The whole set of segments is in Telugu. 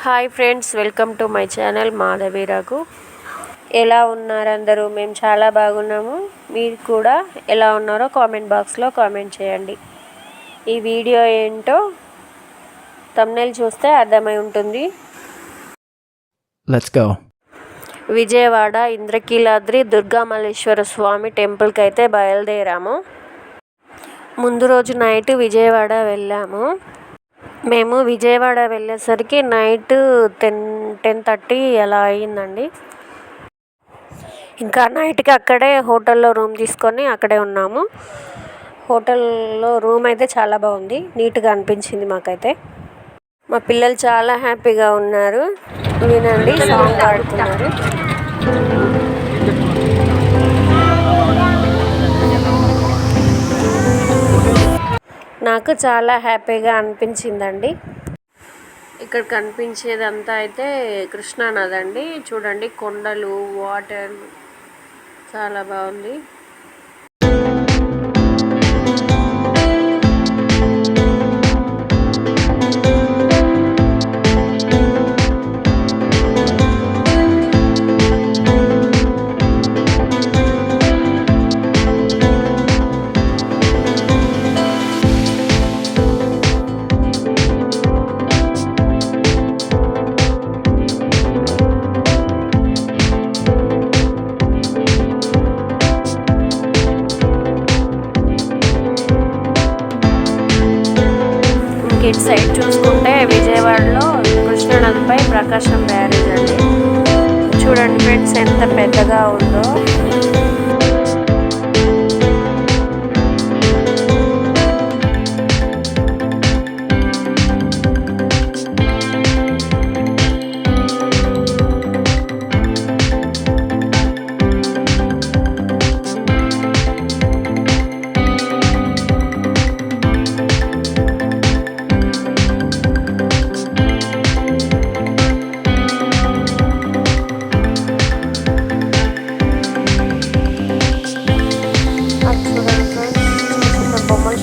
Hi friends, welcome to my channel Madhavi Raghu. ఎలా ఉన్నారు అందరూ? మేము చాలా బాగున్నాము. మీరు కూడా ఎలా ఉన్నారో కామెంట్ బాక్స్లో కామెంట్ చేయండి. ఈ వీడియో ఏంటో థంబ్నెయిల్ చూస్తే అర్థమై ఉంటుంది. Let's go. విజయవాడ ఇంద్రకీలాద్రి దుర్గామల్లేశ్వర స్వామి టెంపుల్కి అయితే బయలుదేరాము. ముందు రోజు నైట్ విజయవాడ వెళ్ళాము. మేము విజయవాడ వెళ్ళేసరికి నైట్ 10:30 అలా అయ్యిందండి. ఇంకా నైట్కి అక్కడే హోటల్లో రూమ్ తీసుకొని అక్కడే ఉన్నాము. హోటల్లో రూమ్ అయితే చాలా బాగుంది, నీట్గా అనిపించింది మాకైతే. మా పిల్లలు చాలా హ్యాపీగా ఉన్నారు. వినండి, సాంగ్ పాడుతున్నారు. నాకు చాలా హ్యాపీగా అనిపించిందండి. ఇక్కడ కనిపించేదంతా అయితే కృష్ణానది అండి. చూడండి, కొండలు, వాటర్ చాలా బాగుంది. ఇటు సైడ్ చూసుకుంటే విజయవాడలో కృష్ణానదిపై ప్రకాశం బ్యారేజ్ అండి. చూడండి ఫ్రెండ్స్, ఎంత పెద్దగా ఉందో.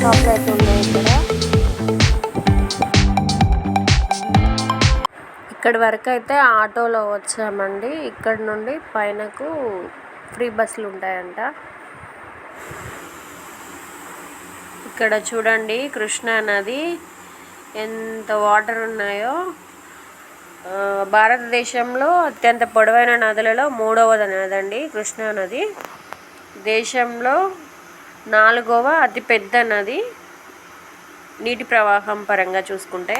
షాప్లో అయితే ఉన్నాయి ఇక్కడి వరకు అయితే ఆటోలో వచ్చామండి. ఇక్కడ నుండి పైనకు ఫ్రీ బస్సులు ఉంటాయంట. ఇక్కడ చూడండి, కృష్ణా నది ఎంత వాటర్ ఉన్నాయో. భారతదేశంలో అత్యంత పొడవైన నదులలో 3వ నది అండి కృష్ణా నది. దేశంలో 4వ అతిపెద్ద నది నీటి ప్రవాహం పరంగా చూసుకుంటే.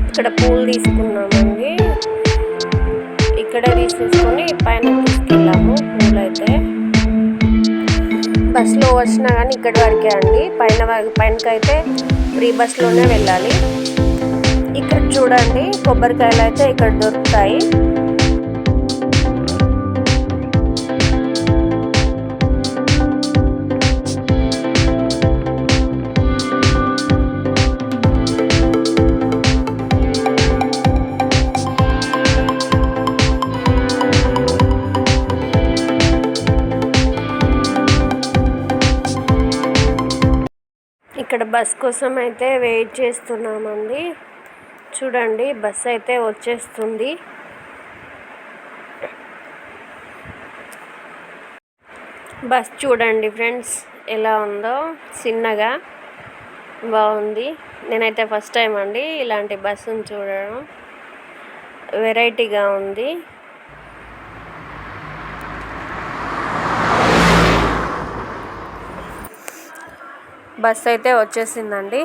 ఇక్కడ పూలు తీసుకున్నామండి. ఇక్కడే తీసేసుకొని పైన తీసుకెళ్ళాము. పూలైతే బస్సులో వచ్చినా కానీ ఇక్కడి వరకే అండి. పైనకైతే ఫ్రీ బస్లోనే వెళ్ళాలి. ఇక్కడ చూడండి, కొబ్బరికాయలు అయితే ఇక్కడ దొరుకుతాయి. ఇక్కడ బస్ కోసం అయితే వెయిట్ చేస్తున్నామండి. చూడండి, బస్ అయితే వచ్చేస్తుంది. బస్ చూడండి ఫ్రెండ్స్ ఎలా ఉందో, చిన్నగా బాగుంది. నేనైతే ఫస్ట్ టైం అండి ఇలాంటి బస్సును చూడడం, వెరైటీగా ఉంది. బస్ అయితే వచ్చేసిందండి.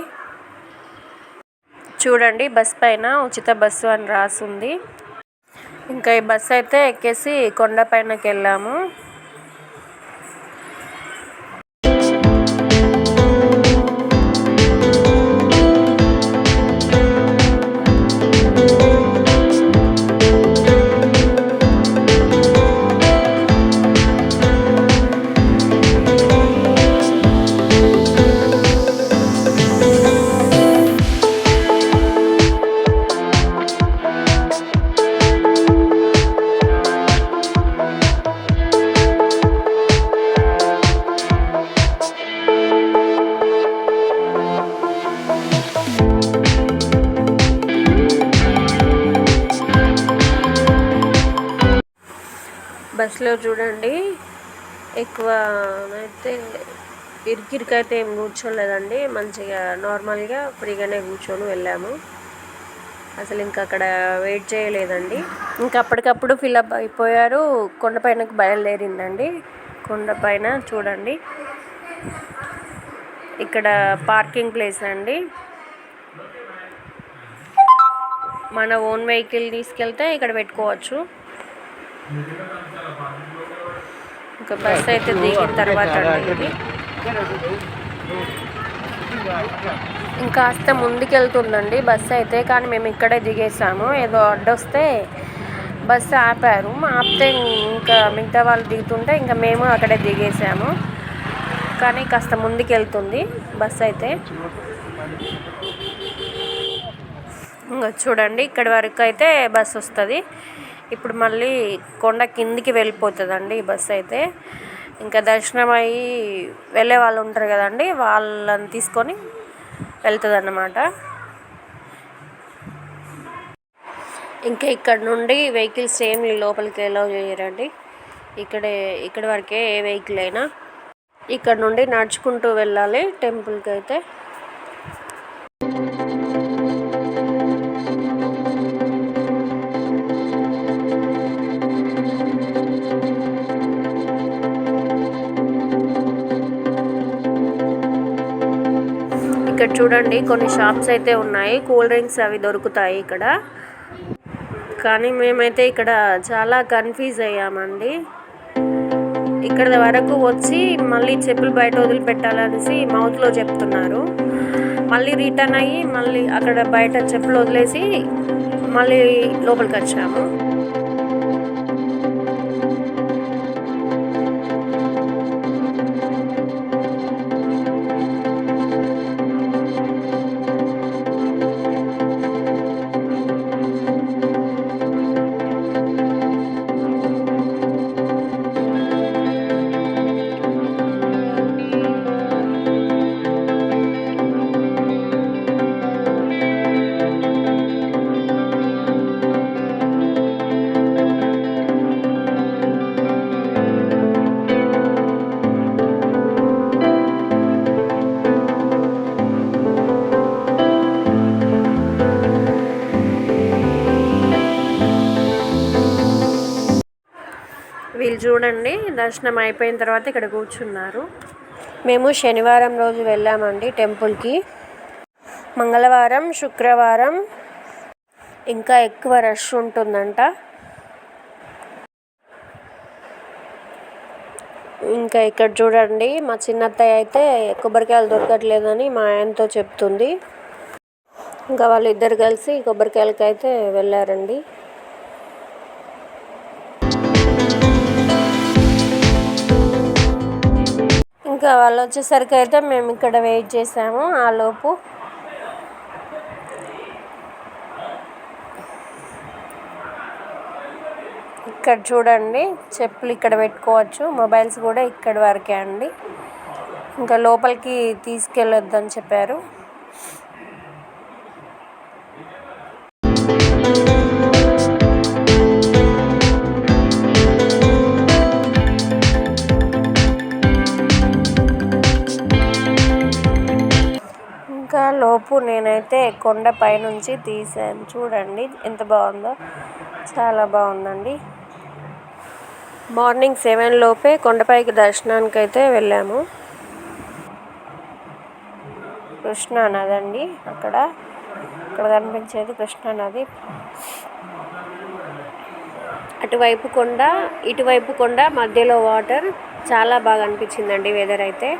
చూడండి, బస్ పైన ఉచిత బస్సు అని రాసుంది. ఇంకా ఈ బస్ అయితే ఎక్కేసి కొండపైనకి వెళ్ళాము. బస్సులో చూడండి ఎక్కువ అయితే ఇరికిరికైతే ఏం కూర్చోలేదండి, మంచిగా నార్మల్గా ఫ్రీగానే కూర్చొని వెళ్ళాము. అసలు ఇంకా అక్కడ వెయిట్ చేయలేదండి, ఇంకా అప్పటికప్పుడు ఫిల్అప్ అయిపోయారు. కొండపైనకు బయలుదేరిందండి. కొండపైన చూడండి ఇక్కడ పార్కింగ్ ప్లేస్ అండి. మన ఓన్ వెహికల్ తీసుకెళ్తే ఇక్కడ పెట్టుకోవచ్చు. ఇంకా బస్ అయితే దిగిన తర్వాత అండి ఇది ఇంకాస్త ముందుకెళ్తుందండి బస్సు అయితే, కానీ మేము ఇక్కడే దిగేసాము. ఏదో అడ్డొస్తే బస్సు ఆపారు, ఆపితే ఇంకా మిగతా వాళ్ళు దిగుతుంటే ఇంకా మేము అక్కడే దిగేసాము. కానీ కాస్త ముందుకెళ్తుంది బస్సు అయితే. ఇంకా చూడండి ఇక్కడి వరకు అయితే బస్సు వస్తుంది. ఇప్పుడు మళ్ళీ కొండ కిందికి వెళ్ళిపోతుందండి ఈ బస్సు అయితే. ఇంకా దర్శనం అయ్యి వెళ్ళే వాళ్ళు ఉంటారు కదండి, వాళ్ళని తీసుకొని వెళ్తుంది అన్నమాట. ఇంకా ఇక్కడ నుండి వెహికల్స్ ఏమి లోపలికి అలౌ చేయరండి. ఇక్కడి వరకే ఏ వెహికల్ అయినా. ఇక్కడ నుండి నడుచుకుంటూ వెళ్ళాలి టెంపుల్కి అయితే. ఇక్కడ చూడండి కొన్ని షాప్స్ అయితే ఉన్నాయి, కూల్ డ్రింక్స్ అవి దొరుకుతాయి ఇక్కడ. కానీ మేమైతే ఇక్కడ చాలా కన్ఫ్యూజ్ అయ్యామండి. ఇక్కడ వరకు వచ్చి మళ్ళీ చెప్పులు బయట వదిలిపెట్టాలనేసి మౌత్లో చెప్తున్నారు. మళ్ళీ రిటర్న్ అయ్యి మళ్ళీ అక్కడ బయట చెప్పులు వదిలేసి మళ్ళీ లోపలికి వచ్చాము. వీళ్ళు చూడండి దర్శనం అయిపోయిన తర్వాత ఇక్కడ కూర్చున్నారు. మేము శనివారం రోజు వెళ్ళామండి టెంపుల్కి. మంగళవారం, శుక్రవారం ఇంకా ఎక్కువ రష్ ఉంటుందంట. ఇంకా ఇక్కడ చూడండి మా చిన్నత్తయ్య అయితే కొబ్బరికాయలు దొరకట్లేదని మా ఆయనతో చెప్తుంది. ఇంకా వాళ్ళిద్దరు కలిసి కొబ్బరికాయలకి అయితే వెళ్ళారండి. ఇంకా వాళ్ళు వచ్చేసరికి అయితే మేము ఇక్కడ వెయిట్ చేసాము. ఆలోపు ఇక్కడ చూడండి చెప్పులు ఇక్కడ పెట్టుకోవచ్చు, మొబైల్స్ కూడా ఇక్కడి వరకే అండి. ఇంకా లోపలికి తీసుకెళ్ళొద్దని చెప్పారు. ఇంకా లోపు నేనైతే కొండపై నుంచి తీసాను. చూడండి ఎంత బాగుందో, చాలా బాగుందండి. మార్నింగ్ 7 లోపే కొండపైకి దర్శనానికి అయితే వెళ్ళాము. కృష్ణానది అండి, అక్కడ కనిపించేది కృష్ణానది. అటువైపు కొండ, ఇటువైపు కొండ, మధ్యలో వాటర్. చాలా బాగా అనిపించిందండి వెదర్ అయితే.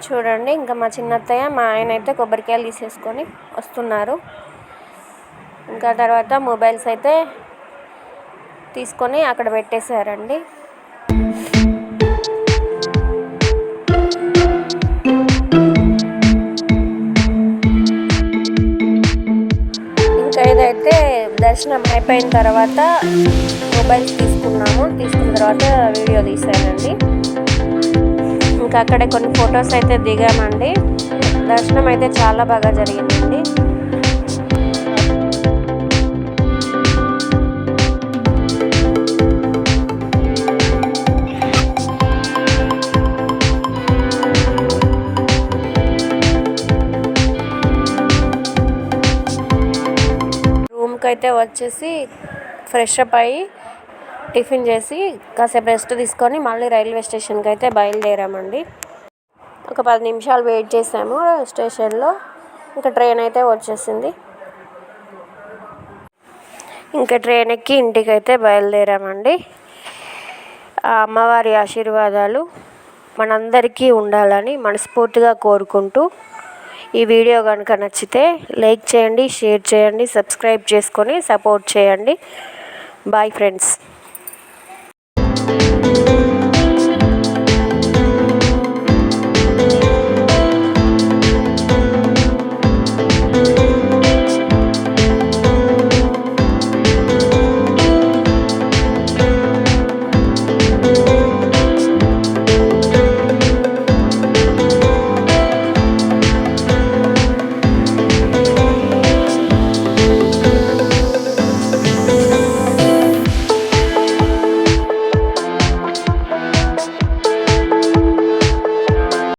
చూడండి ఇంకా మా చిన్నత్తయ్య మా ఆయన అయితే కొబ్బరికాయలు తీసేసుకొని వస్తున్నారు. ఇంకా తర్వాత మొబైల్స్ అయితే తీసుకొని అక్కడ పెట్టేశారండి. ఇంకా ఇదైతే దర్శనం అయిపోయిన తర్వాత మొబైల్స్ తీసుకున్న తర్వాత వీడియో తీసానండి. ఇంకా అక్కడే కొన్ని ఫొటోస్ అయితే దిగామండి. దర్శనం అయితే చాలా బాగా జరిగిందండి. రూమ్కి అయితే వచ్చేసి ఫ్రెష్ అప్ అయ్యి టిఫిన్ చేసి కాసేపు రెస్ట్ తీసుకొని మళ్ళీ రైల్వే స్టేషన్కి అయితే బయలుదేరామండి. ఒక 10 నిమిషాలు వెయిట్ చేసాము స్టేషన్లో. ఇంకా ట్రైన్ అయితే వచ్చేసింది. ఇంకా ట్రైన్ ఎక్కి ఇంటికి అయితే బయలుదేరామండి. ఆ అమ్మవారి ఆశీర్వాదాలు మనందరికీ ఉండాలని మనస్ఫూర్తిగా కోరుకుంటూ, ఈ వీడియో కనుక నచ్చితే లైక్ చేయండి, షేర్ చేయండి, సబ్స్క్రైబ్ చేసుకొని సపోర్ట్ చేయండి. Bye friends.